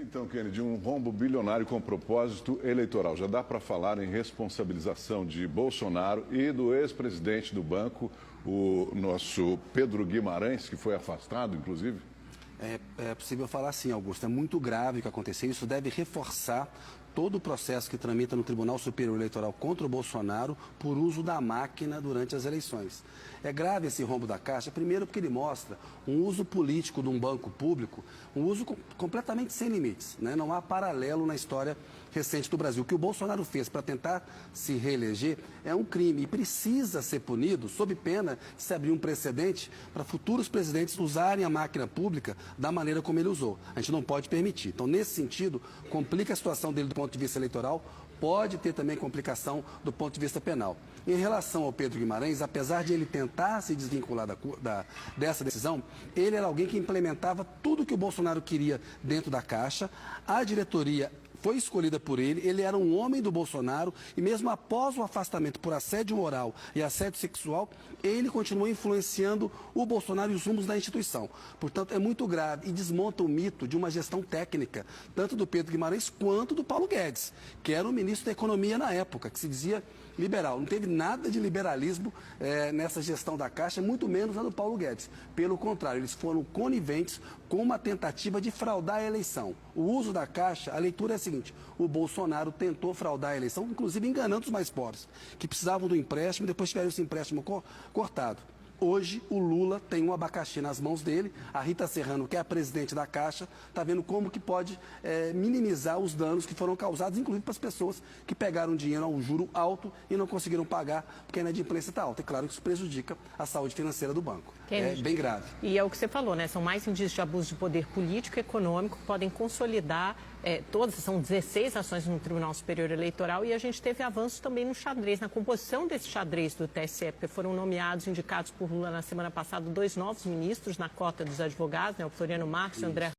Então, Kennedy, um rombo bilionário com propósito eleitoral. Já dá para falar em responsabilização de Bolsonaro e do ex-presidente do banco, o nosso Pedro Guimarães, que foi afastado, inclusive? É possível falar sim, Augusto. É muito grave o que aconteceu. Isso deve reforçar todo o processo que tramita no Tribunal Superior Eleitoral contra o Bolsonaro por uso da máquina durante as eleições. É grave esse rombo da Caixa, primeiro porque ele mostra um uso político de um banco público, um uso completamente sem limites, né? Não há paralelo na história recente do Brasil. O que o Bolsonaro fez para tentar se reeleger é um crime e precisa ser punido sob pena de se abrir um precedente para futuros presidentes usarem a máquina pública da maneira como ele usou. A gente não pode permitir. Então, nesse sentido, complica a situação dele do ponto de vista eleitoral, pode ter também complicação do ponto de vista penal. Em relação ao Pedro Guimarães, apesar de ele tentar se desvincular dessa decisão, ele era alguém que implementava tudo que o Bolsonaro queria dentro da Caixa. A diretoria foi escolhida por ele, ele era um homem do Bolsonaro e mesmo após o afastamento por assédio moral e assédio sexual, ele continuou influenciando o Bolsonaro e os rumos da instituição. Portanto, é muito grave e desmonta o mito de uma gestão técnica, tanto do Pedro Guimarães quanto do Paulo Guedes, que era o ministro da Economia na época, que se dizia liberal. Não teve nada de liberalismo nessa gestão da Caixa, muito menos na do Paulo Guedes. Pelo contrário, eles foram coniventes com uma tentativa de fraudar a eleição. O uso da Caixa, a leitura é a seguinte: o Bolsonaro tentou fraudar a eleição, inclusive enganando os mais pobres, que precisavam do empréstimo e depois tiveram esse empréstimo cortado. Hoje, o Lula tem um abacaxi nas mãos dele, a Rita Serrano, que é a presidente da Caixa, está vendo como que pode minimizar os danos que foram causados, inclusive para as pessoas que pegaram dinheiro a um juro alto e não conseguiram pagar, porque a inadimplência está alta. É claro que isso prejudica a saúde financeira do banco. Kennedy, é bem grave. E é o que você falou, né? São mais indícios de abuso de poder político e econômico que podem consolidar todas, são 16 ações no Tribunal Superior Eleitoral e a gente teve avanços também no xadrez, na composição desse xadrez do TSE, porque foram nomeados, indicados por Lula na semana passada, 2 novos ministros na cota dos advogados, né? O Floriano Marques e o André